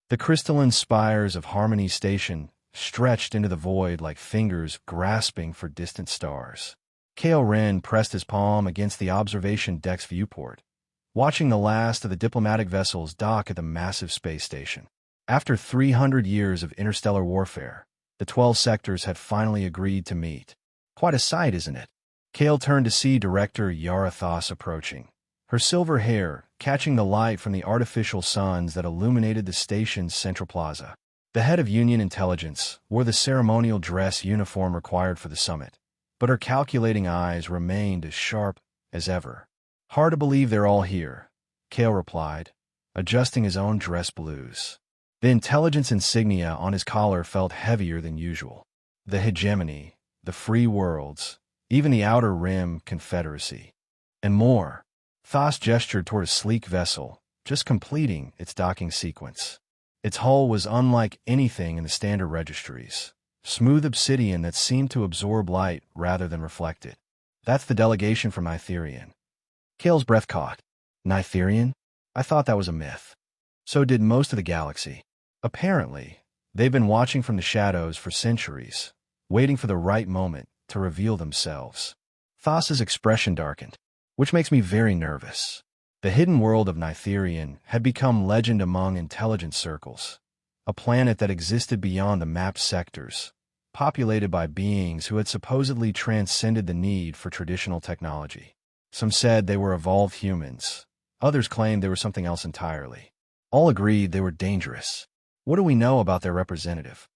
The crystalline spires of Harmony Station stretched into the void like fingers grasping for distant stars. Kale Ren pressed his palm against the observation deck's viewport, watching the last of the diplomatic vessels dock at the massive space station. After 300 years of interstellar warfare, the 12 sectors had finally agreed to meet. Quite a sight, isn't it? Kale turned to see Director Yara Thos approaching, her silver hair catching the light from the artificial suns that illuminated the station's central plaza. The head of Union Intelligence wore the ceremonial dress uniform required for the summit, but her calculating eyes remained as sharp as ever. "Hard to believe they're all here," Kale replied, adjusting his own dress blues. The intelligence insignia on his collar felt heavier than usual. The hegemony, the free worlds, even the Outer Rim Confederacy, and more. Thos gestured toward a sleek vessel, just completing its docking sequence. Its hull was unlike anything in the standard registries, smooth obsidian that seemed to absorb light rather than reflect it. "That's the delegation from Nytherian." Kale's breath caught. Nytherian? I thought that was a myth. So did most of the galaxy. Apparently, they've been watching from the shadows for centuries, waiting for the right moment to reveal themselves. Thos's expression darkened, which makes me very nervous. The hidden world of Nytherian had become legend among intelligence circles, a planet that existed beyond the mapped sectors, populated by beings who had supposedly transcended the need for traditional technology. Some said they were evolved humans. Others claimed they were something else entirely. All agreed they were dangerous. "What do we know about their representative?"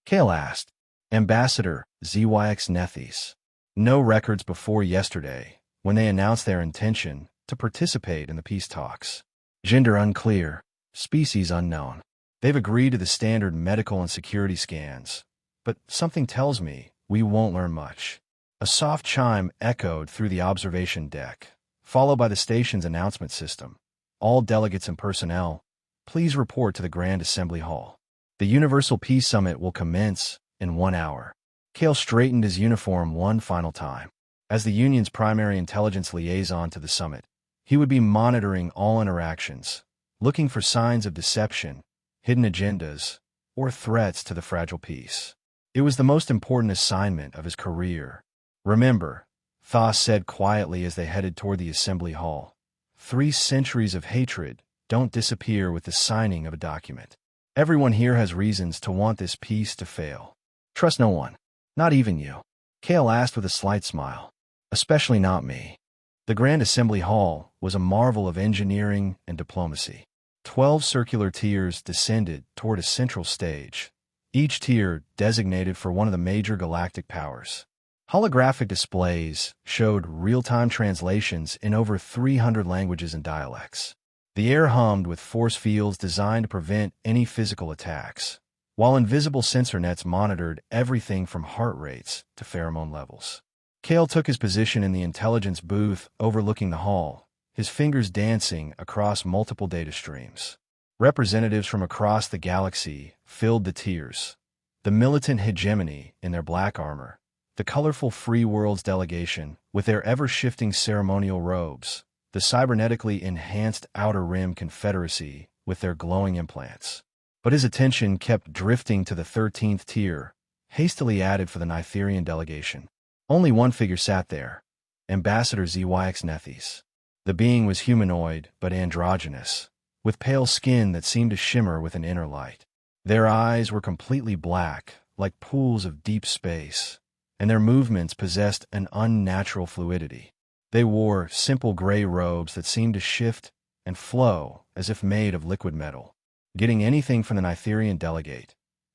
Kale asked. "Ambassador ZYX Nethys. No records before yesterday, when they announced their intention to participate in the peace talks. Gender unclear, species unknown. They've agreed to the standard medical and security scans, but something tells me we won't learn much." A soft chime echoed through the observation deck, followed by the station's announcement system. "All delegates and personnel, please report to the Grand Assembly Hall. The Universal Peace Summit will commence in 1 hour." Kale straightened his uniform one final time. As the Union's primary intelligence liaison to the summit, he would be monitoring all interactions, looking for signs of deception, hidden agendas, or threats to the fragile peace. It was the most important assignment of his career. "Remember," Thos said quietly as they headed toward the assembly hall, 3 centuries of hatred don't disappear with the signing of a document. Everyone here has reasons to want this peace to fail. Trust no one, not even you," Kale asked with a slight smile. "Especially not me." The Grand Assembly Hall was a marvel of engineering and diplomacy. 12 circular tiers descended toward a central stage, each tier designated for one of the major galactic powers. Holographic displays showed real-time translations in over 300 languages and dialects. The air hummed with force fields designed to prevent any physical attacks, while invisible sensor nets monitored everything from heart rates to pheromone levels. Kale took his position in the intelligence booth overlooking the hall, his fingers dancing across multiple data streams. Representatives from across the galaxy filled the tiers, the militant hegemony in their black armor, the colorful Free Worlds delegation with their ever-shifting ceremonial robes, the cybernetically enhanced Outer Rim Confederacy with their glowing implants. But his attention kept drifting to the 13th tier, hastily added for the Nytherian delegation. Only one figure sat there, Ambassador ZYX Nethys. The being was humanoid but androgynous, with pale skin that seemed to shimmer with an inner light. Their eyes were completely black, like pools of deep space, and their movements possessed an unnatural fluidity. They wore simple gray robes that seemed to shift and flow as if made of liquid metal. Getting anything from the Nytherian delegate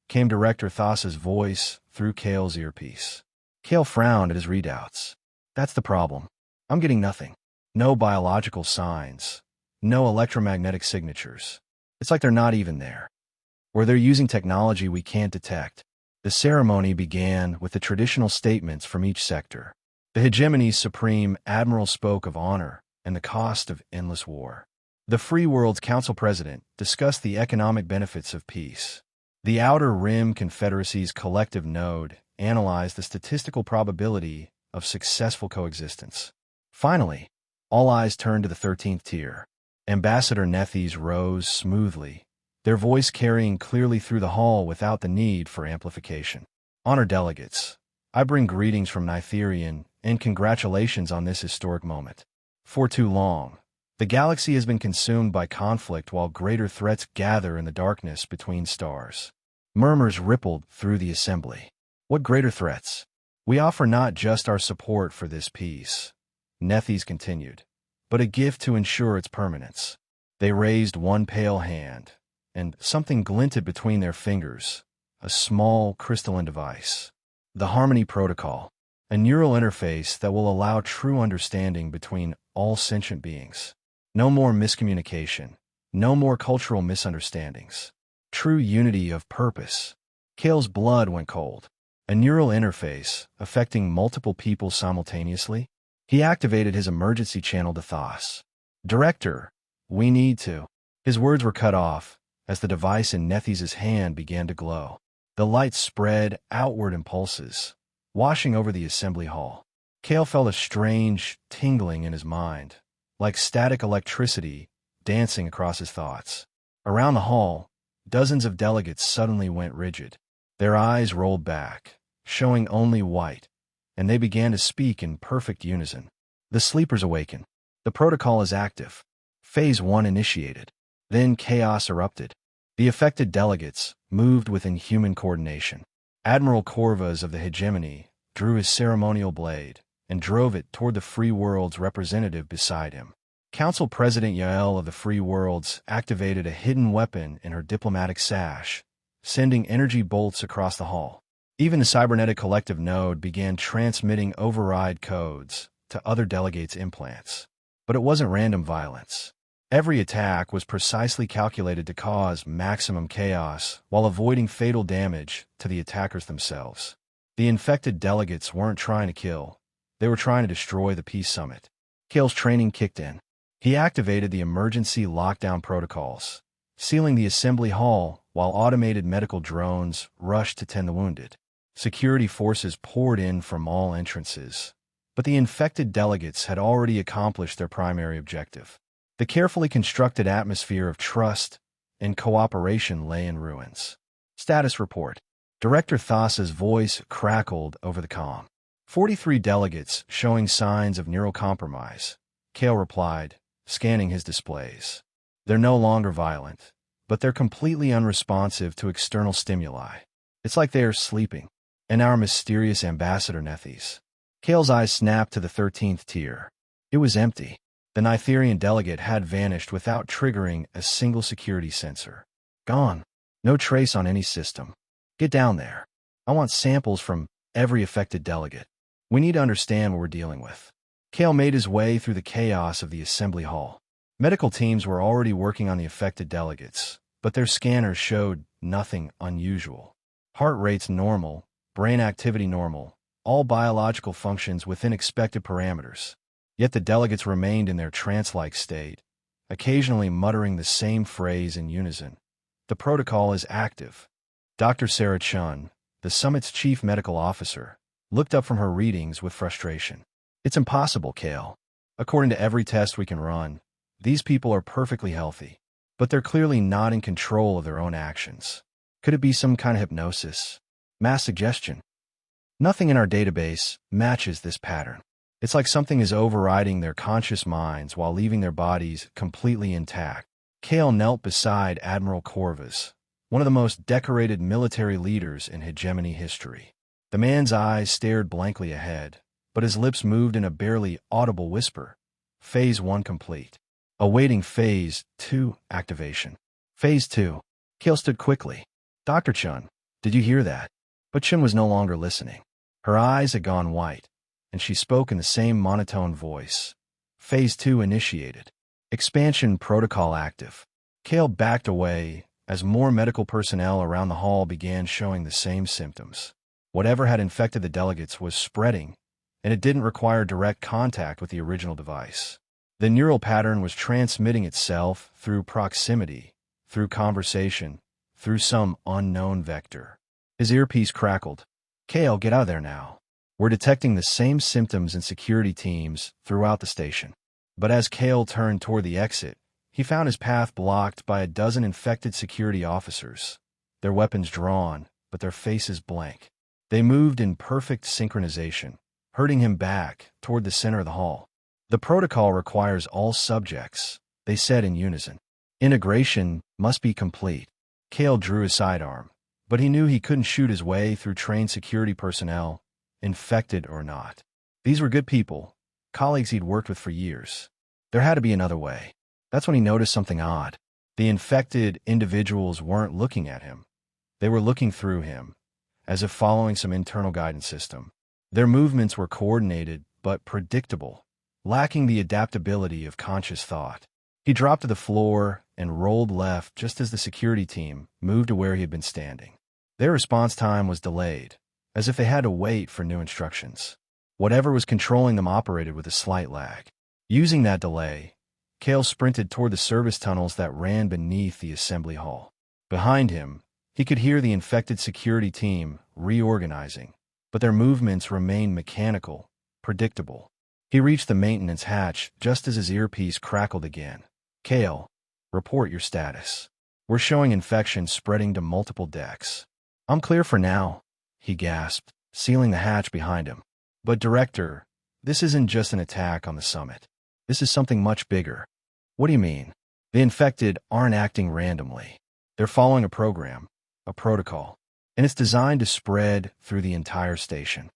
came Director Thos's voice through Kale's earpiece. Kale frowned at his readouts. "That's the problem. I'm getting nothing. No biological signs. No electromagnetic signatures. It's like they're not even there. Or they're using technology we can't detect." The ceremony began with the traditional statements from each sector. The hegemony's supreme admiral spoke of honor and the cost of endless war. The Free World's Council President discussed the economic benefits of peace. The Outer Rim Confederacy's collective node analyzed the statistical probability of successful coexistence. Finally, all eyes turned to the 13th tier. Ambassador Nethys rose smoothly, their voice carrying clearly through the hall without the need for amplification. Honored delegates, I bring greetings from Nytherian and congratulations on this historic moment. For too long, the galaxy has been consumed by conflict while greater threats gather in the darkness between stars. Murmurs rippled through the assembly. What greater threats? We offer not just our support for this peace, Nethes continued, but a gift to ensure its permanence. They raised one pale hand, and something glinted between their fingers, a small crystalline device. The Harmony Protocol, a neural interface that will allow true understanding between all sentient beings. No more miscommunication, no more cultural misunderstandings. True unity of purpose. Kale's blood went cold. A neural interface affecting multiple people simultaneously? He activated his emergency channel to Thos. Director, we need to. His words were cut off as the device in Nethys' hand began to glow. The light spread outward in pulses, washing over the assembly hall. Kale felt a strange tingling in his mind, like static electricity dancing across his thoughts. Around the hall, dozens of delegates suddenly went rigid. Their eyes rolled back, showing only white, and they began to speak in perfect unison. The sleepers awaken. The protocol is active. Phase 1 initiated. Then chaos erupted. The affected delegates moved with inhuman coordination. Admiral Corvus of the hegemony drew his ceremonial blade and drove it toward the Free World's representative beside him. Council President Yael of the Free Worlds activated a hidden weapon in her diplomatic sash, sending energy bolts across the hall. Even the cybernetic collective node began transmitting override codes to other delegates' implants. But it wasn't random violence. Every attack was precisely calculated to cause maximum chaos while avoiding fatal damage to the attackers themselves. The infected delegates weren't trying to kill. They were trying to destroy the Peace Summit. Kale's training kicked in. He activated the emergency lockdown protocols, sealing the assembly hall while automated medical drones rushed to tend the wounded. Security forces poured in from all entrances, but the infected delegates had already accomplished their primary objective. The carefully constructed atmosphere of trust and cooperation lay in ruins. Status report. Director Thassa's voice crackled over the comm. 43 delegates showing signs of neural compromise. Kale replied, scanning his displays. They're no longer violent, but they're completely unresponsive to external stimuli. It's like they are sleeping. And our mysterious ambassador Nethes. Kale's eyes snapped to the 13th tier. It was empty. The Nytherian delegate had vanished without triggering a single security sensor. Gone. No trace on any system. Get down there. I want samples from every affected delegate. We need to understand what we're dealing with. Kale made his way through the chaos of the assembly hall. Medical teams were already working on the affected delegates, but their scanners showed nothing unusual. Heart rates normal, brain activity normal, all biological functions within expected parameters. Yet the delegates remained in their trance-like state, occasionally muttering the same phrase in unison. The protocol is active. Dr. Sarah Chun, the summit's chief medical officer, looked up from her readings with frustration. It's impossible, Kale. According to every test we can run, these people are perfectly healthy, but they're clearly not in control of their own actions. Could it be some kind of hypnosis? Mass suggestion? Nothing in our database matches this pattern. It's like something is overriding their conscious minds while leaving their bodies completely intact. Kale knelt beside Admiral Corvus, one of the most decorated military leaders in hegemony history. The man's eyes stared blankly ahead, but his lips moved in a barely audible whisper. Phase 1 complete. Awaiting Phase 2 activation. Phase 2. Kale stood quickly. Dr. Chun, did you hear that? But Chun was no longer listening. Her eyes had gone white, and she spoke in the same monotone voice. Phase 2 initiated. Expansion protocol active. Kale backed away as more medical personnel around the hall began showing the same symptoms. Whatever had infected the delegates was spreading, and it didn't require direct contact with the original device. The neural pattern was transmitting itself through proximity, through conversation, through some unknown vector. His earpiece crackled. Kale, get out of there now. We're detecting the same symptoms in security teams throughout the station. But as Kale turned toward the exit, He found his path blocked by a dozen infected security officers, their weapons drawn, but their faces blank. They moved in perfect synchronization, herding him back toward the center of the hall. The protocol requires all subjects, they said in unison. Integration must be complete. Cale drew his sidearm, but he knew he couldn't shoot his way through trained security personnel, infected or not. These were good people, colleagues he'd worked with for years. There had to be another way. That's when he noticed something odd. The infected individuals weren't looking at him. They were looking through him, as if following some internal guidance system. Their movements were coordinated but predictable, lacking the adaptability of conscious thought. He dropped to the floor and rolled left just as the security team moved to where he had been standing. Their response time was delayed, as if they had to wait for new instructions. Whatever was controlling them operated with a slight lag. Using that delay, Cale sprinted toward the service tunnels that ran beneath the assembly hall. Behind him, he could hear the infected security team reorganizing, but their movements remained mechanical, predictable. He reached the maintenance hatch just as his earpiece crackled again. Cale, report your status. We're showing infection spreading to multiple decks. I'm clear for now, he gasped, sealing the hatch behind him. But Director, this isn't just an attack on the summit. This is something much bigger. What do you mean? The infected aren't acting randomly. They're following a program, a protocol, and it's designed to spread through the entire station.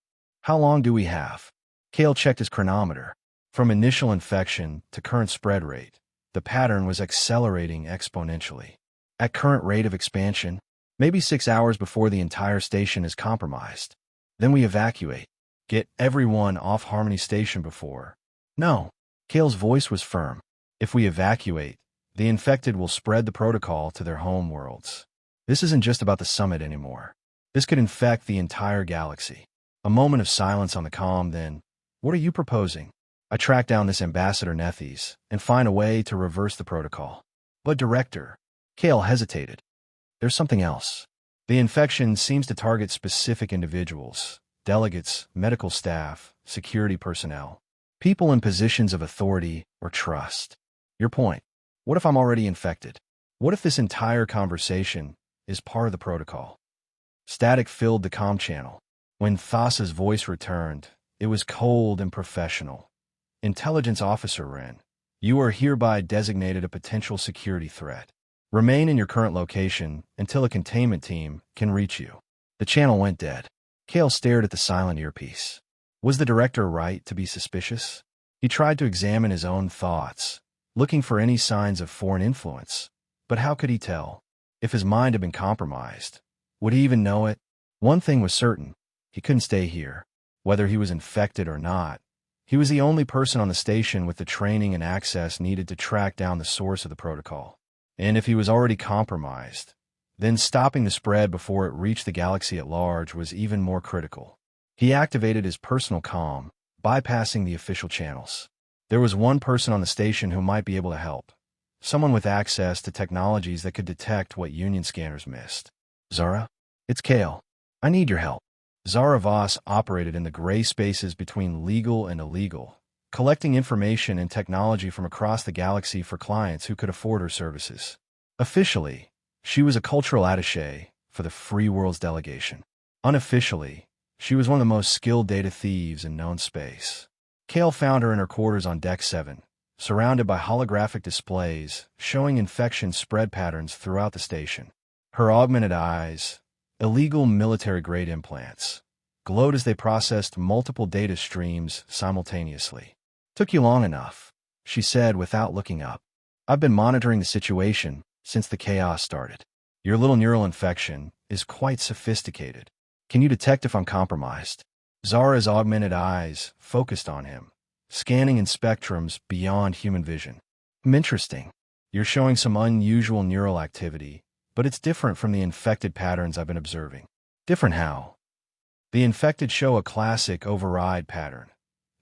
How long do we have? Cale checked his chronometer. From initial infection to current spread rate, the pattern was accelerating exponentially. At current rate of expansion, maybe 6 hours before the entire station is compromised. Then we evacuate. Get everyone off Harmony Station before. No. Cale's voice was firm. If we evacuate, the infected will spread the protocol to their home worlds. This isn't just about the summit anymore. This could infect the entire galaxy. A moment of silence on the comm, then, what are you proposing? I track down this Ambassador Nethes and find a way to reverse the protocol. But Director, Cale hesitated. There's something else. The infection seems to target specific individuals, delegates, medical staff, security personnel, people in positions of authority or trust. Your point. What if I'm already infected? What if this entire conversation is part of the protocol? Static filled the comm channel. When Thassa's voice returned, it was cold and professional. Intelligence Officer Wren, you are hereby designated a potential security threat. Remain in your current location until a containment team can reach you. The channel went dead. Cale stared at the silent earpiece. Was the Director right to be suspicious? He tried to examine his own thoughts, looking for any signs of foreign influence. But how could he tell? If his mind had been compromised, would he even know it? One thing was certain. He couldn't stay here. Whether he was infected or not, he was the only person on the station with the training and access needed to track down the source of the protocol. And if he was already compromised, then stopping the spread before it reached the galaxy at large was even more critical. He activated his personal comm, bypassing the official channels. There was one person on the station who might be able to help. Someone with access to technologies that could detect what Union scanners missed. Zara? It's Cale. I need your help. Zara Voss operated in the gray spaces between legal and illegal, collecting information and technology from across the galaxy for clients who could afford her services. Officially, she was a cultural attaché for the Free Worlds delegation. Unofficially, she was one of the most skilled data thieves in known space. Cale found her in her quarters on Deck 7, surrounded by holographic displays showing infection spread patterns throughout the station. Her augmented eyes, illegal military-grade implants, glowed as they processed multiple data streams simultaneously. Took you long enough, she said without looking up. I've been monitoring the situation since the chaos started. Your little neural infection is quite sophisticated. Can you detect if I'm compromised? Zara's augmented eyes focused on him, scanning in spectrums beyond human vision. Interesting. You're showing some unusual neural activity, but it's different from the infected patterns I've been observing. Different how? The infected show a classic override pattern.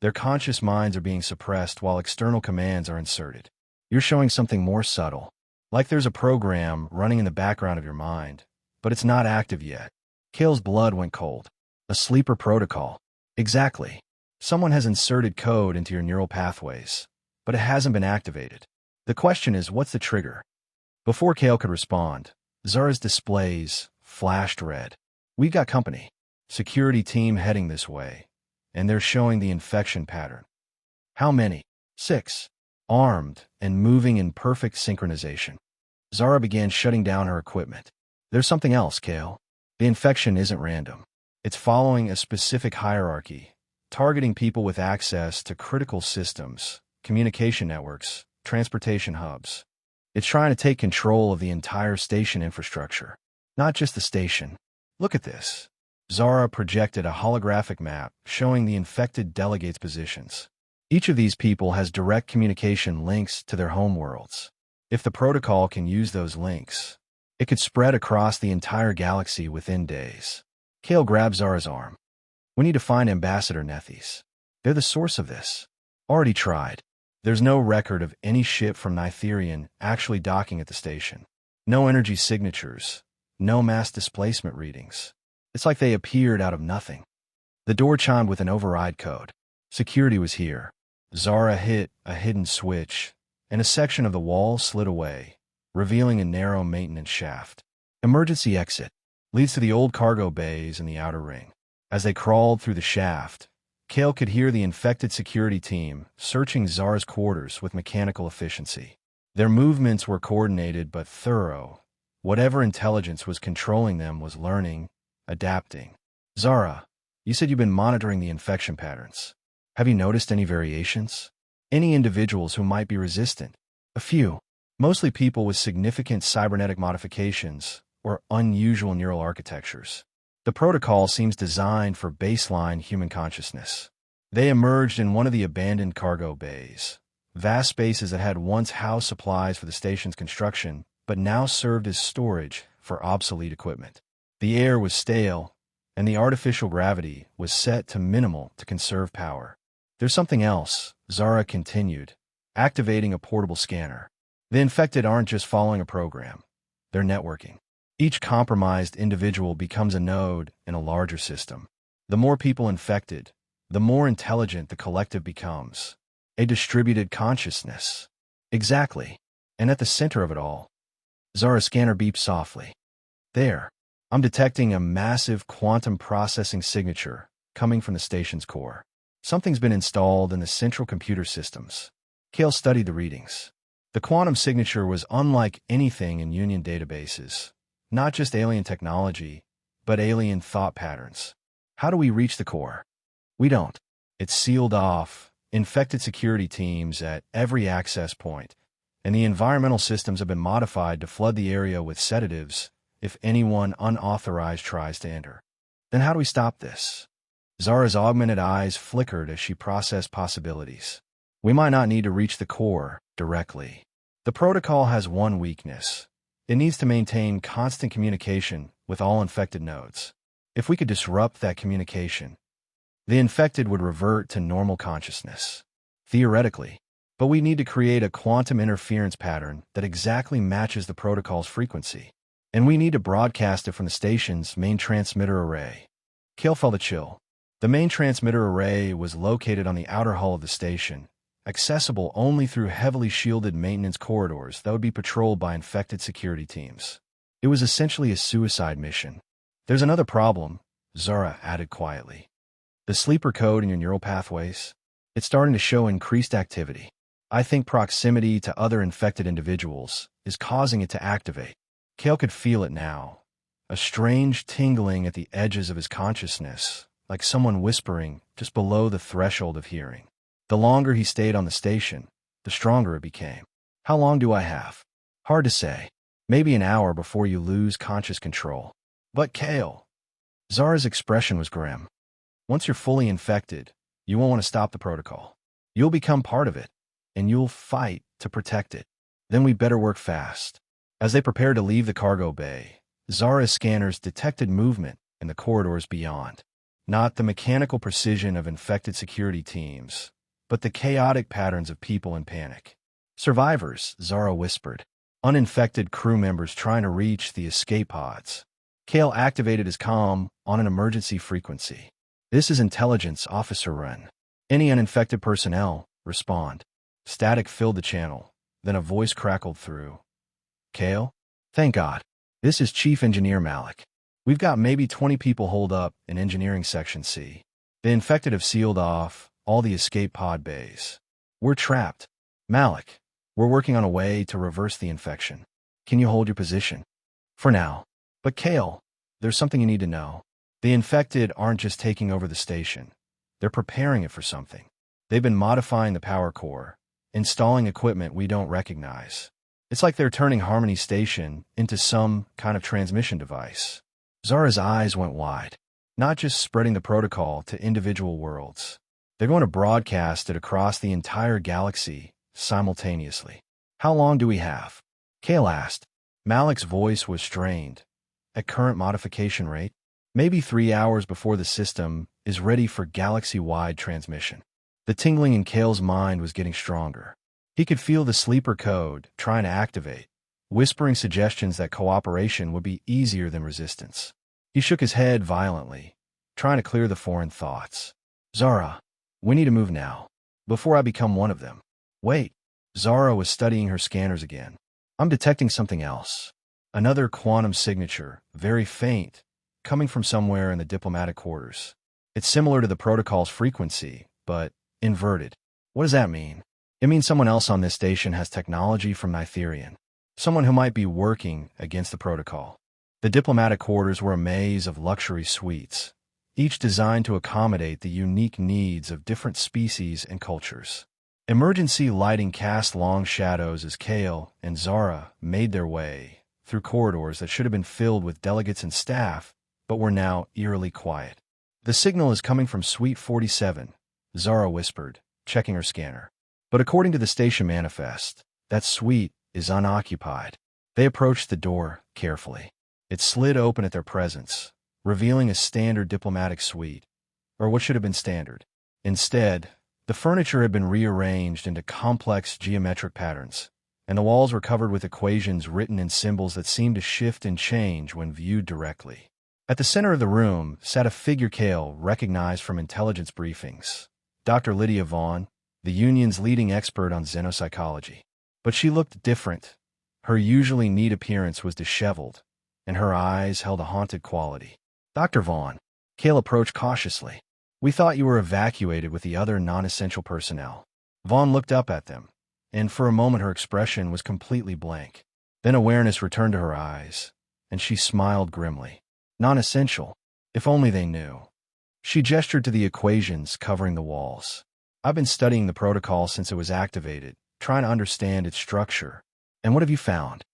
Their conscious minds are being suppressed while external commands are inserted. You're showing something more subtle, like there's a program running in the background of your mind, but it's not active yet. Cale's blood went cold. A sleeper protocol. Exactly. Someone has inserted code into your neural pathways, but it hasn't been activated. The question is, what's the trigger? Before Kale could respond, Zara's displays flashed red. We've got company. Security team heading this way, and they're showing the infection pattern. How many? 6. Armed and moving in perfect synchronization. Zara began shutting down her equipment. There's something else, Kale. The infection isn't random. It's following a specific hierarchy, targeting people with access to critical systems, communication networks, transportation hubs. It's trying to take control of the entire station infrastructure, not just the station. Look at this. Zara projected a holographic map showing the infected delegates' positions. Each of these people has direct communication links to their home worlds. If the protocol can use those links, it could spread across the entire galaxy within days. Kale grabbed Zara's arm. We need to find Ambassador Nethys. They're the source of this. Already tried. There's no record of any ship from Nytherion actually docking at the station. No energy signatures. No mass displacement readings. It's like they appeared out of nothing. The door chimed with an override code. Security was here. Zara hit a hidden switch, and a section of the wall slid away, revealing a narrow maintenance shaft. Emergency exit. Leads to the old cargo bays in the outer ring. As they crawled through the shaft, Kale could hear the infected security team searching Zara's quarters with mechanical efficiency. Their movements were coordinated but thorough. Whatever intelligence was controlling them was learning, adapting. Zara, you said you've been monitoring the infection patterns. Have you noticed any variations? Any individuals who might be resistant? A few. Mostly people with significant cybernetic modifications or unusual neural architectures. The protocol seems designed for baseline human consciousness. They emerged in one of the abandoned cargo bays, vast spaces that had once housed supplies for the station's construction, but now served as storage for obsolete equipment. The air was stale, and the artificial gravity was set to minimal to conserve power. There's something else, Zara continued, activating a portable scanner. The infected aren't just following a program. They're networking. Each compromised individual becomes a node in a larger system. The more people infected, the more intelligent the collective becomes. A distributed consciousness. Exactly. And at the center of it all, Zara's scanner beeped softly. There. I'm detecting a massive quantum processing signature coming from the station's core. Something's been installed in the central computer systems. Kale studied the readings. The quantum signature was unlike anything in Union databases. Not just alien technology, but alien thought patterns. How do we reach the core? We don't. It's sealed off, infected security teams at every access point, and the environmental systems have been modified to flood the area with sedatives if anyone unauthorized tries to enter. Then how do we stop this? Zara's augmented eyes flickered as she processed possibilities. We might not need to reach the core directly. The protocol has one weakness. It needs to maintain constant communication with all infected nodes. If we could disrupt that communication, the infected would revert to normal consciousness. Theoretically. But we need to create a quantum interference pattern that exactly matches the protocol's frequency. And we need to broadcast it from the station's main transmitter array. Kale felt a chill. The main transmitter array was located on the outer hull of the station, accessible only through heavily shielded maintenance corridors that would be patrolled by infected security teams. It was essentially a suicide mission. There's another problem, Zara added quietly. The sleeper code in your neural pathways, it's starting to show increased activity. I think proximity to other infected individuals is causing it to activate. Kale could feel it now, a strange tingling at the edges of his consciousness, like someone whispering just below the threshold of hearing. The longer he stayed on the station, the stronger it became. How long do I have? Hard to say. Maybe an hour before you lose conscious control. But Kale. Zara's expression was grim. Once you're fully infected, you won't want to stop the protocol. You'll become part of it, and you'll fight to protect it. Then we better work fast. As they prepared to leave the cargo bay, Zara's scanners detected movement in the corridors beyond. Not the mechanical precision of infected security teams, but the chaotic patterns of people in panic. Survivors, Zara whispered. Uninfected crew members trying to reach the escape pods. Kale activated his comm on an emergency frequency. This is intelligence officer run. Any uninfected personnel, respond. Static filled the channel, Then a voice crackled through. Kale? Thank God. This is Chief Engineer Malik. We've got maybe 20 people holed up in Engineering Section C. The infected have sealed off all the escape pod bays. We're trapped. Malik, we're working on a way to reverse the infection. Can you hold your position? For now. But Kale, there's something you need to know. The infected aren't just taking over the station. They're preparing it for something. They've been modifying the power core, installing equipment we don't recognize. It's like they're turning Harmony Station into some kind of transmission device. Zara's eyes went wide. Not just spreading the protocol to individual worlds. They're going to broadcast it across the entire galaxy simultaneously. How long do we have? Kale asked. Malik's voice was strained. At current modification rate, maybe 3 hours before the system is ready for galaxy-wide transmission. The tingling in Kale's mind was getting stronger. He could feel the sleeper code trying to activate, whispering suggestions that cooperation would be easier than resistance. He shook his head violently, trying to clear the foreign thoughts. Zara, we need to move now, before I become one of them. Wait. Zara was studying her scanners again. I'm detecting something else. Another quantum signature, very faint, coming from somewhere in the diplomatic quarters. It's similar to the protocol's frequency, but inverted. What does that mean? It means someone else on this station has technology from Nitherian. Someone who might be working against the protocol. The diplomatic quarters were a maze of luxury suites, each designed to accommodate the unique needs of different species and cultures. Emergency lighting cast long shadows as Kale and Zara made their way through corridors that should have been filled with delegates and staff, but were now eerily quiet. The signal is coming from Suite 47, Zara whispered, checking her scanner. But according to the station manifest, that suite is unoccupied. They approached the door carefully. It slid open at their presence, revealing a standard diplomatic suite, or what should have been standard. Instead, the furniture had been rearranged into complex geometric patterns, and the walls were covered with equations written in symbols that seemed to shift and change when viewed directly. At the center of the room sat a figure Kale recognized from intelligence briefings, Dr. Lydia Vaughn, the Union's leading expert on xenopsychology. But she looked different. Her usually neat appearance was disheveled, and her eyes held a haunted quality. Dr. Vaughn, Kale approached cautiously. We thought you were evacuated with the other non-essential personnel. Vaughn looked up at them, and for a moment her expression was completely blank. Then awareness returned to her eyes, and she smiled grimly. Non-essential. If only they knew. She gestured to the equations covering the walls. I've been studying the protocol since it was activated, trying to understand its structure. And what have you found?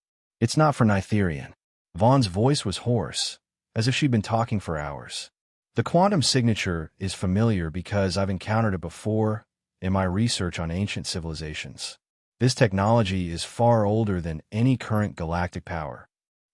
It's not for Nitherian. Vaughn's voice was hoarse, as if she'd been talking for hours. The quantum signature is familiar because I've encountered it before in my research on ancient civilizations. This technology is far older than any current galactic power.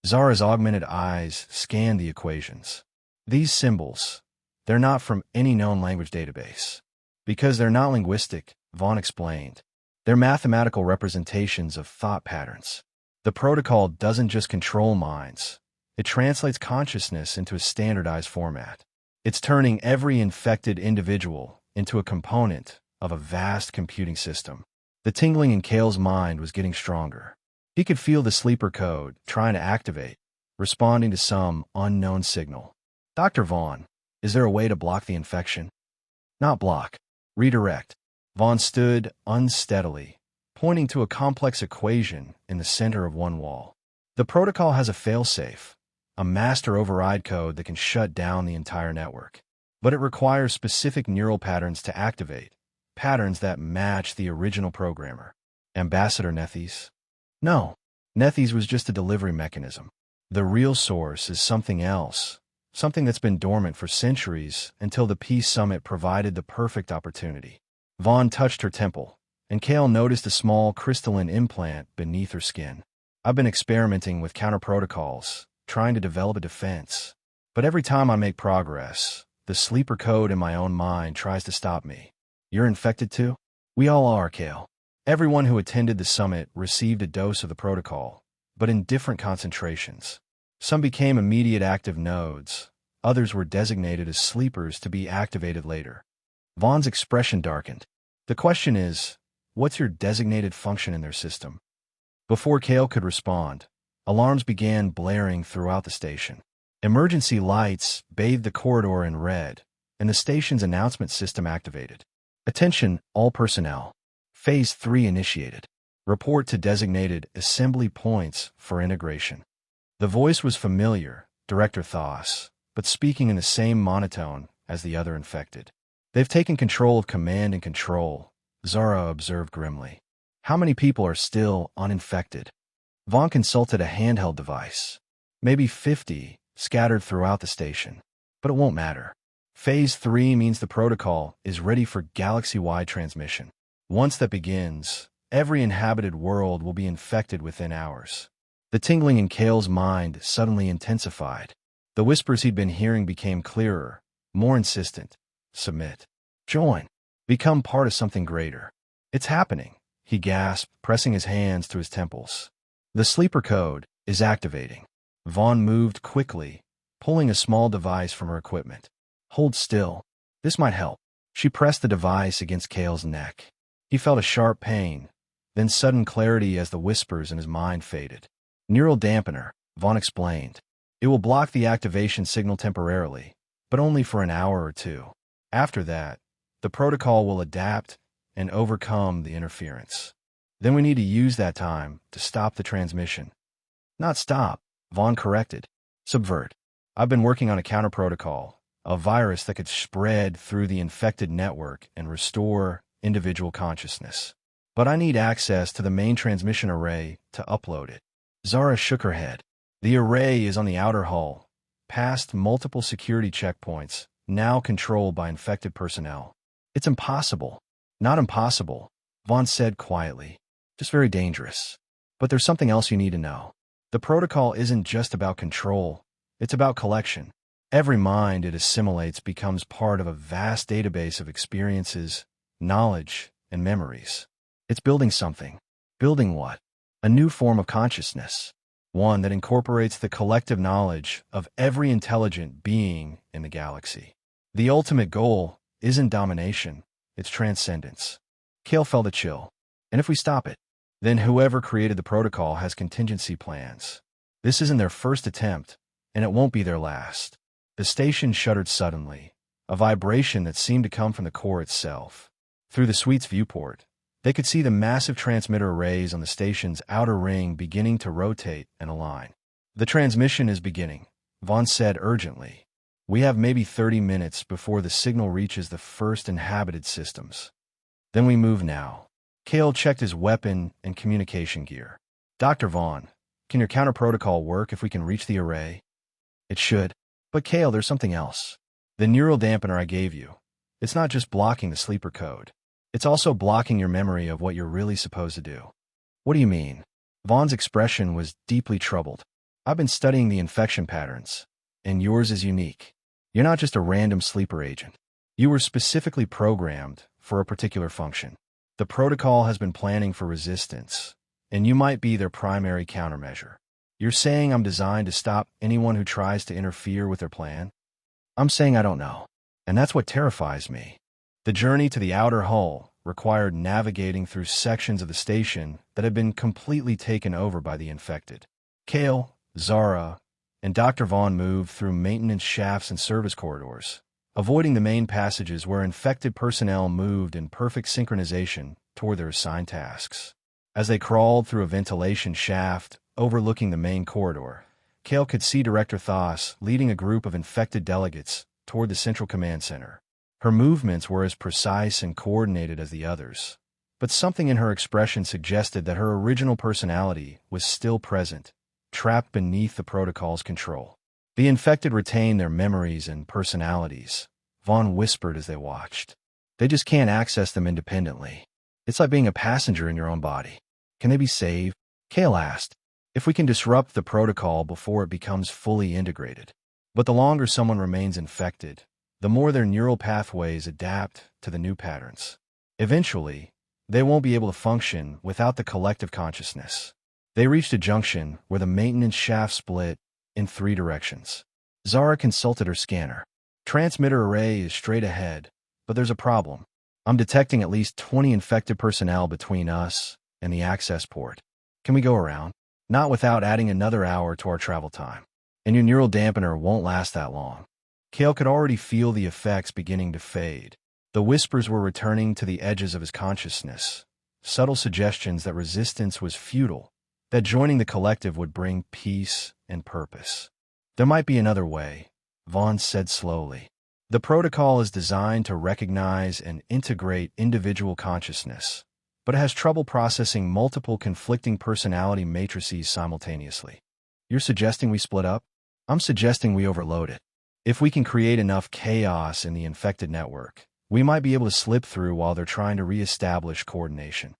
Zara's augmented eyes scanned the equations. These symbols, they're not from any known language database. Because they're not linguistic, Vaughn explained. They're mathematical representations of thought patterns. The protocol doesn't just control minds. It translates consciousness into a standardized format. It's turning every infected individual into a component of a vast computing system. The tingling in Kale's mind was getting stronger. He could feel the sleeper code trying to activate, responding to some unknown signal. Dr. Vaughn, is there a way to block the infection? Not block. Redirect. Vaughn stood unsteadily, pointing to a complex equation in the center of one wall. The protocol has a failsafe, a master override code that can shut down the entire network. But it requires specific neural patterns to activate, patterns that match the original programmer. Ambassador Nethes? No. Nethes was just a delivery mechanism. The real source is something else, something that's been dormant for centuries until the Peace Summit provided the perfect opportunity. Vaughn touched her temple, and Kale noticed a small crystalline implant beneath her skin. I've been experimenting with counter-protocols, trying to develop a defense. But every time I make progress, the sleeper code in my own mind tries to stop me. You're infected too? We all are, Kale. Everyone who attended the summit received a dose of the protocol, but in different concentrations. Some became immediate active nodes. Others were designated as sleepers to be activated later. Vaughn's expression darkened. The question is, what's your designated function in their system? Before Kale could respond, alarms began blaring throughout the station. Emergency lights bathed the corridor in red, and the station's announcement system activated. Attention, all personnel. Phase 3 initiated. Report to designated assembly points for integration. The voice was familiar, Director Thos, but speaking in the same monotone as the other infected. They've taken control of command and control, Zara observed grimly. How many people are still uninfected? Vaughn consulted a handheld device. Maybe 50, scattered throughout the station. But it won't matter. Phase 3 means the protocol is ready for galaxy-wide transmission. Once that begins, every inhabited world will be infected within hours. The tingling in Kale's mind suddenly intensified. The whispers he'd been hearing became clearer, more insistent. Submit. Join. Become part of something greater. It's happening, he gasped, pressing his hands to his temples. The sleeper code is activating. Vaughn moved quickly, pulling a small device from her equipment. Hold still. This might help. She pressed the device against Kale's neck. He felt a sharp pain, then sudden clarity as the whispers in his mind faded. Neural dampener, Vaughn explained. It will block the activation signal temporarily, but only for an hour or two. After that, the protocol will adapt and overcome the interference. Then we need to use that time to stop the transmission. Not stop, Vaughn corrected. Subvert. I've been working on a counter-protocol, a virus that could spread through the infected network and restore individual consciousness. But I need access to the main transmission array to upload it. Zara shook her head. The array is on the outer hull, past multiple security checkpoints, now controlled by infected personnel. It's impossible. Not impossible, Vaughn said quietly. Just very dangerous. But there's something else you need to know. The protocol isn't just about control, it's about collection. Every mind it assimilates becomes part of a vast database of experiences, knowledge, and memories. It's building something. Building what? A new form of consciousness. One that incorporates the collective knowledge of every intelligent being in the galaxy. The ultimate goal isn't domination, it's transcendence. Kale felt a chill. And if we stop it, then whoever created the protocol has contingency plans. This isn't their first attempt, and it won't be their last. The station shuddered suddenly, a vibration that seemed to come from the core itself. Through the suite's viewport, they could see the massive transmitter arrays on the station's outer ring beginning to rotate and align. The transmission is beginning, Vaughn said urgently. We have maybe 30 minutes before the signal reaches the first inhabited systems. Then we move now. Kale checked his weapon and communication gear. Dr. Vaughn, can your counter-protocol work if we can reach the array? It should. But Kale, there's something else. The neural dampener I gave you. It's not just blocking the sleeper code. It's also blocking your memory of what you're really supposed to do. What do you mean? Vaughn's expression was deeply troubled. I've been studying the infection patterns, and yours is unique. You're not just a random sleeper agent. You were specifically programmed for a particular function. The protocol has been planning for resistance, and you might be their primary countermeasure. You're saying I'm designed to stop anyone who tries to interfere with their plan? I'm saying I don't know, and that's what terrifies me. The journey to the outer hull required navigating through sections of the station that had been completely taken over by the infected. Kale, Zara, and Dr. Vaughn moved through maintenance shafts and service corridors, avoiding the main passages where infected personnel moved in perfect synchronization toward their assigned tasks. As they crawled through a ventilation shaft overlooking the main corridor, Kale could see Director Thos leading a group of infected delegates toward the central command center. Her movements were as precise and coordinated as the others, but something in her expression suggested that her original personality was still present, trapped beneath the protocol's control. The infected retained their memories and personalities, Vaughn whispered as they watched. They just can't access them independently. It's like being a passenger in your own body. Can they be saved? Kale asked. If we can disrupt the protocol before it becomes fully integrated. But the longer someone remains infected, the more their neural pathways adapt to the new patterns. Eventually, they won't be able to function without the collective consciousness. They reached a junction where the maintenance shaft split in 3 directions. Zara consulted her scanner. Transmitter array is straight ahead, but there's a problem. I'm detecting at least 20 infected personnel between us and the access port. Can we go around? Not without adding another hour to our travel time. And your neural dampener won't last that long. Kale could already feel the effects beginning to fade. The whispers were returning to the edges of his consciousness, subtle suggestions that resistance was futile, that joining the collective would bring peace and purpose. There might be another way, Vaughn said slowly. The protocol is designed to recognize and integrate individual consciousness, but it has trouble processing multiple conflicting personality matrices simultaneously. You're suggesting we split up? I'm suggesting we overload it. If we can create enough chaos in the infected network, we might be able to slip through while they're trying to re-establish coordination.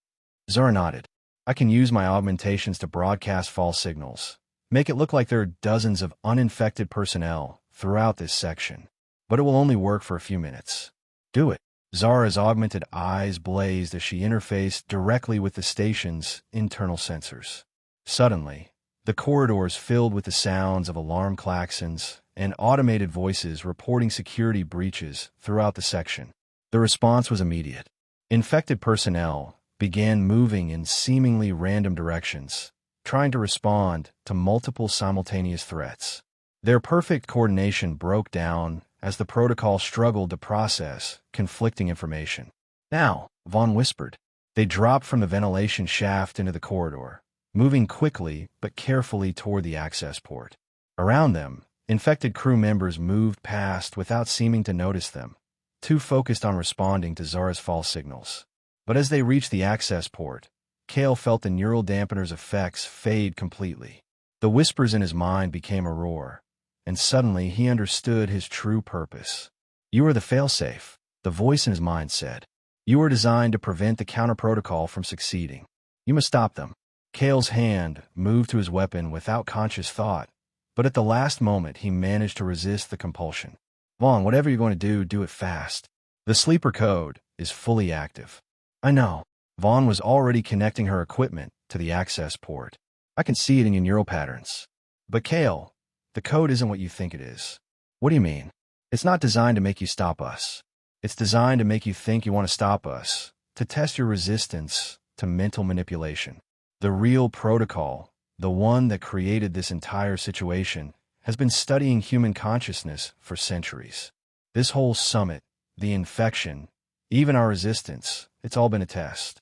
Zara nodded. I can use my augmentations to broadcast false signals, make it look like there are dozens of uninfected personnel throughout this section, but it will only work for a few minutes. Do it. Zara's augmented eyes blazed as she interfaced directly with the station's internal sensors. Suddenly, the corridors filled with the sounds of alarm klaxons and automated voices reporting security breaches throughout the section. The response was immediate. Infected personnel began moving in seemingly random directions, trying to respond to multiple simultaneous threats. Their perfect coordination broke down as the protocol struggled to process conflicting information. Now, Vaughn whispered. They dropped from the ventilation shaft into the corridor, moving quickly but carefully toward the access port. Around them, infected crew members moved past without seeming to notice them, too focused on responding to Zara's false signals. But as they reached the access port, Kale felt the neural dampener's effects fade completely. The whispers in his mind became a roar, and suddenly he understood his true purpose. You are the failsafe, the voice in his mind said. You are designed to prevent the counter-protocol from succeeding. You must stop them. Kale's hand moved to his weapon without conscious thought, but at the last moment he managed to resist the compulsion. Vaughn, whatever you're going to do it fast. The sleeper code is fully active. I know. Vaughn was already connecting her equipment to the access port. I can see it in your neural patterns. But Kale, the code isn't what you think it is. What do you mean? It's not designed to make you stop us. It's designed to make you think you want to stop us, to test your resistance to mental manipulation. The real protocol, the one that created this entire situation, has been studying human consciousness for centuries. This whole summit, the infection, even our resistance, it's all been a test.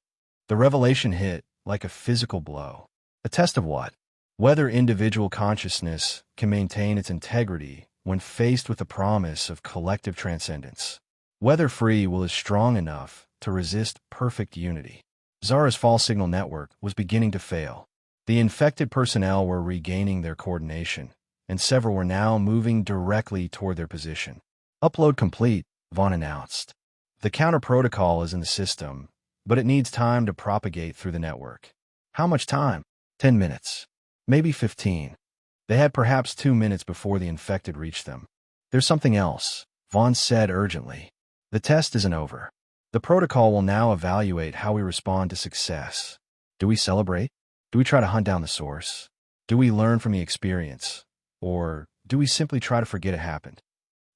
The revelation hit like a physical blow. A test of what? Whether individual consciousness can maintain its integrity when faced with the promise of collective transcendence. Whether free will is strong enough to resist perfect unity. Zara's false signal network was beginning to fail. The infected personnel were regaining their coordination, and several were now moving directly toward their position. Upload complete, Vaughn announced. The counter-protocol is in the system, but it needs time to propagate through the network. How much time? 10 minutes. Maybe 15. They had perhaps 2 minutes before the infected reached them. There's something else, Vaughn said urgently. The test isn't over. The protocol will now evaluate how we respond to success. Do we celebrate? Do we try to hunt down the source? Do we learn from the experience? Or do we simply try to forget it happened?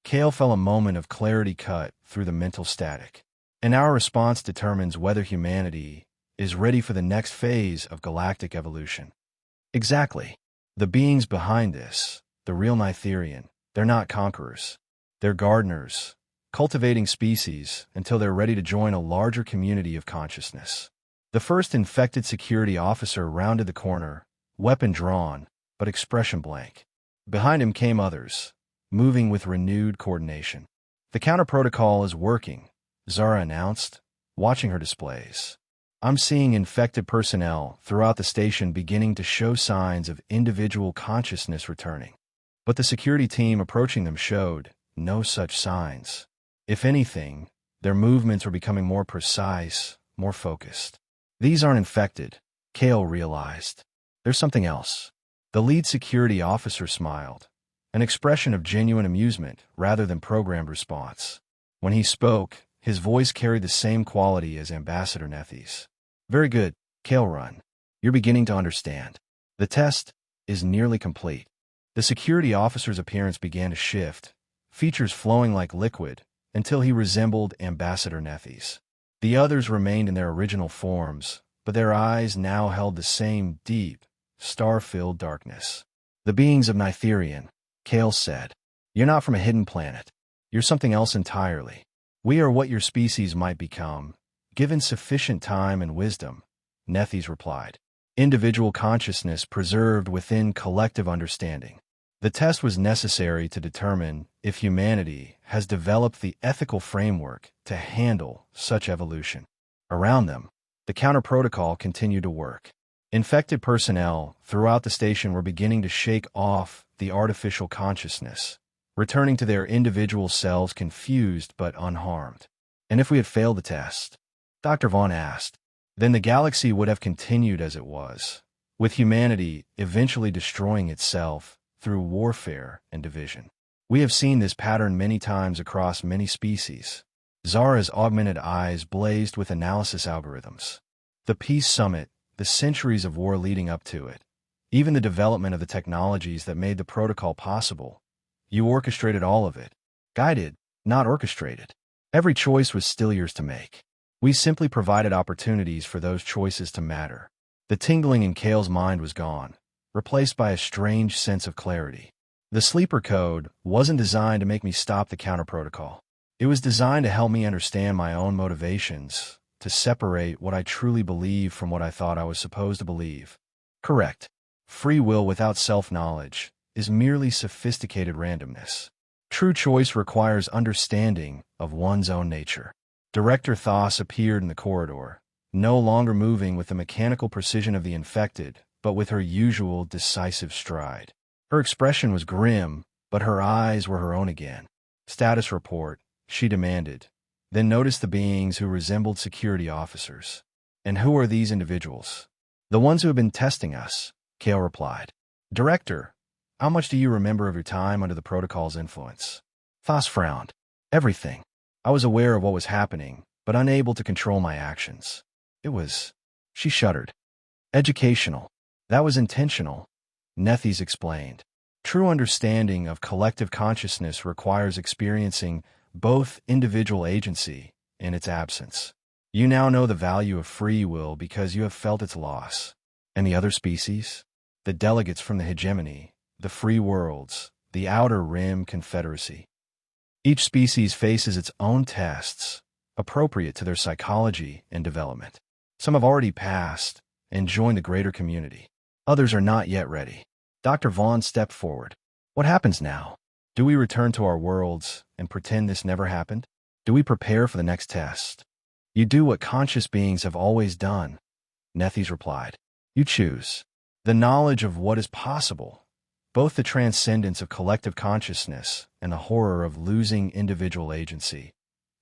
Kale felt a moment of clarity cut through the mental static. And our response determines whether humanity is ready for the next phase of galactic evolution. Exactly. The beings behind this, the real Nitherian, they're not conquerors. They're gardeners, cultivating species until they're ready to join a larger community of consciousness. The first infected security officer rounded the corner, weapon drawn, but expression blank. Behind him came others, moving with renewed coordination. The counter-protocol is working, Zara announced, watching her displays. I'm seeing infected personnel throughout the station beginning to show signs of individual consciousness returning. But the security team approaching them showed no such signs. If anything, their movements were becoming more precise, more focused. These aren't infected, Kale realized. There's something else. The lead security officer smiled, an expression of genuine amusement rather than programmed response. When he spoke, his voice carried the same quality as Ambassador Nethi's. Very good, Kale Run. You're beginning to understand. The test is nearly complete. The security officer's appearance began to shift, features flowing like liquid, until he resembled Ambassador Nethi's. The others remained in their original forms, but their eyes now held the same deep, star-filled darkness. "The beings of Nitherian," Kale said. "You're not from a hidden planet. You're something else entirely. We are what your species might become, given sufficient time and wisdom," Nethys replied. "Individual consciousness preserved within collective understanding. The test was necessary to determine if humanity has developed the ethical framework to handle such evolution." Around them, the counter-protocol continued to work. Infected personnel throughout the station were beginning to shake off the artificial consciousness, returning to their individual selves confused but unharmed. "And if we had failed the test?" Dr. Vaughn asked. "Then the galaxy would have continued as it was, with humanity eventually destroying itself through warfare and division. We have seen this pattern many times across many species." Zara's augmented eyes blazed with analysis algorithms. The peace summit, the centuries of war leading up to it, even the development of the technologies that made the protocol possible. You orchestrated all of it. Guided, not orchestrated. Every choice was still yours to make. We simply provided opportunities for those choices to matter. The tingling in Kale's mind was gone, replaced by a strange sense of clarity. The sleeper code wasn't designed to make me stop the counter-protocol. It was designed to help me understand my own motivations, to separate what I truly believe from what I thought I was supposed to believe. Correct. Free will without self-knowledge is merely sophisticated randomness. True choice requires understanding of one's own nature. Director Thos appeared in the corridor, no longer moving with the mechanical precision of the infected, but with her usual decisive stride. Her expression was grim, but her eyes were her own again. "Status report," she demanded, then noticed the beings who resembled security officers. "And who are these individuals?" "The ones who have been testing us," Kale replied. "Director, how much do you remember of your time under the protocol's influence?" Thos frowned. "Everything. I was aware of what was happening, but unable to control my actions. It was..." She shuddered. "Educational. That was intentional," Nethys explained. "True understanding of collective consciousness requires experiencing both individual agency and its absence. You now know the value of free will because you have felt its loss." "And the other species? The delegates from the hegemony, the free worlds, the Outer Rim Confederacy. Each species faces its own tests, appropriate to their psychology and development. Some have already passed and joined the greater community. Others are not yet ready." Dr. Vaughn stepped forward. "What happens now? Do we return to our worlds and pretend this never happened? Do we prepare for the next test?" "You do what conscious beings have always done," Nethys replied. "You choose. The knowledge of what is possible, both the transcendence of collective consciousness and the horror of losing individual agency,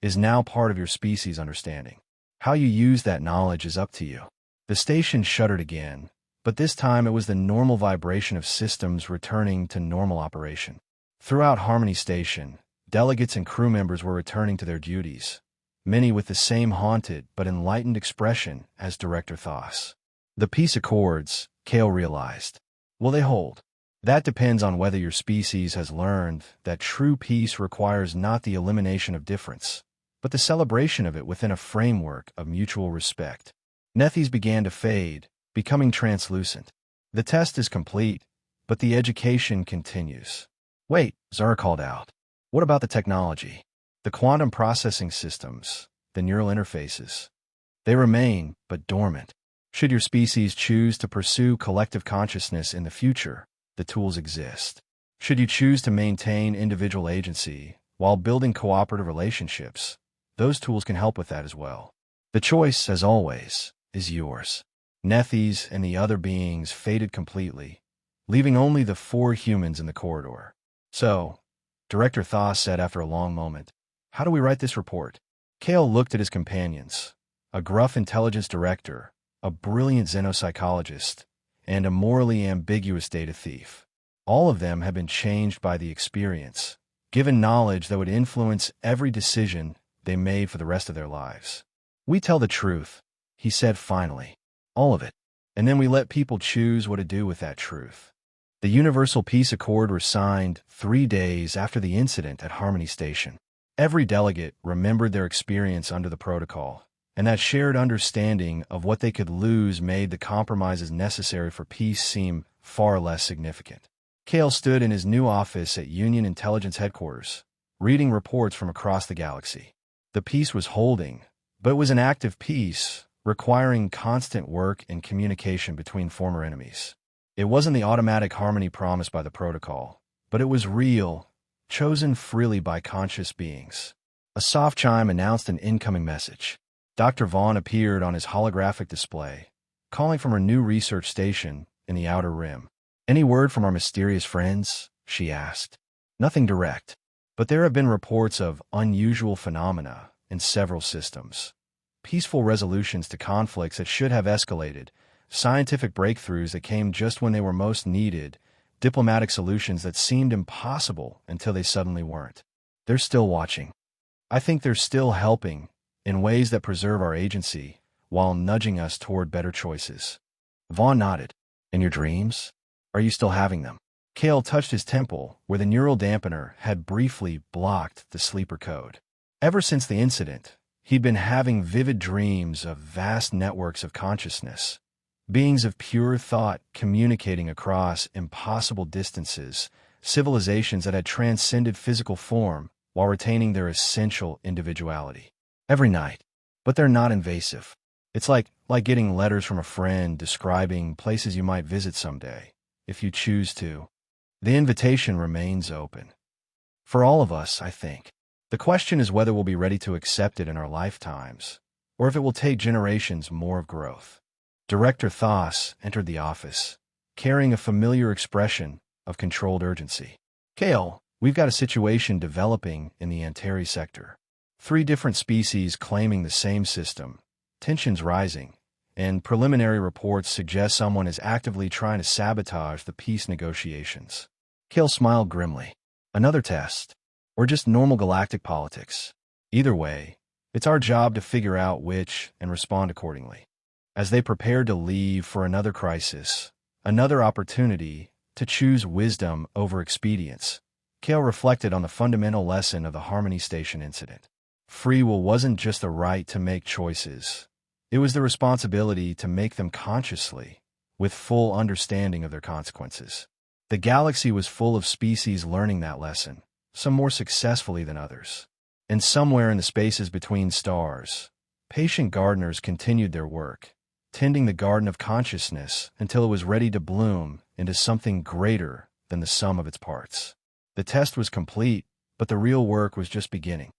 is now part of your species' understanding. How you use that knowledge is up to you." The station shuddered again, but this time it was the normal vibration of systems returning to normal operation. Throughout Harmony Station, delegates and crew members were returning to their duties, many with the same haunted but enlightened expression as Director Thos. "The peace accords," Kale realized. "Will they hold? That depends on whether your species has learned that true peace requires not the elimination of difference, but the celebration of it within a framework of mutual respect." Nethys began to fade, becoming translucent. "The test is complete, but the education continues." "Wait," Zara called out. "What about the technology? The quantum processing systems, the neural interfaces? They remain, but dormant. Should your species choose to pursue collective consciousness in the future, the tools exist. Should you choose to maintain individual agency while building cooperative relationships, those tools can help with that as well. The choice, as always, is yours." Nethys and the other beings faded completely, leaving only the 4 humans in the corridor. "So," Director Thos said after a long moment, "how do we write this report?" Kale looked at his companions, a gruff intelligence director, a brilliant xenopsychologist, and a morally ambiguous data thief. All of them had been changed by the experience, given knowledge that would influence every decision they made for the rest of their lives. "We tell the truth," he said finally. "All of it. And then we let people choose what to do with that truth." The Universal Peace Accord was signed 3 days after the incident at Harmony Station. Every delegate remembered their experience under the protocol, and that shared understanding of what they could lose made the compromises necessary for peace seem far less significant. Cale stood in his new office at Union Intelligence Headquarters, reading reports from across the galaxy. The peace was holding, but it was an active peace, requiring constant work and communication between former enemies. It wasn't the automatic harmony promised by the protocol, but it was real, chosen freely by conscious beings. A soft chime announced an incoming message. Dr. Vaughn appeared on his holographic display, calling from her new research station in the Outer Rim. "Any word from our mysterious friends?" she asked. "Nothing direct, but there have been reports of unusual phenomena in several systems. Peaceful resolutions to conflicts that should have escalated, scientific breakthroughs that came just when they were most needed, diplomatic solutions that seemed impossible until they suddenly weren't. They're still watching. I think they're still helping in ways that preserve our agency while nudging us toward better choices." Vaughn nodded. "In your dreams? Are you still having them?" Cale touched his temple, where the neural dampener had briefly blocked the sleeper code. Ever since the incident, he'd been having vivid dreams of vast networks of consciousness, beings of pure thought communicating across impossible distances, civilizations that had transcended physical form while retaining their essential individuality. Every night. But they're not invasive. It's like getting letters from a friend describing places you might visit someday, if you choose to. The invitation remains open. For all of us, I think. The question is whether we'll be ready to accept it in our lifetimes, or if it will take generations more of growth. Director Thos entered the office, carrying a familiar expression of controlled urgency. "Cale, we've got a situation developing in the Anteri sector. 3 different species claiming the same system, tensions rising, and preliminary reports suggest someone is actively trying to sabotage the peace negotiations." Cale smiled grimly. "Another test? Or just normal galactic politics? Either way, it's our job to figure out which and respond accordingly." As they prepared to leave for another crisis, another opportunity to choose wisdom over expedience, Cale reflected on the fundamental lesson of the Harmony Station incident. Free will wasn't just the right to make choices. It was the responsibility to make them consciously, with full understanding of their consequences. The galaxy was full of species learning that lesson, some more successfully than others. And somewhere in the spaces between stars, patient gardeners continued their work, tending the garden of consciousness until it was ready to bloom into something greater than the sum of its parts. The test was complete, but the real work was just beginning.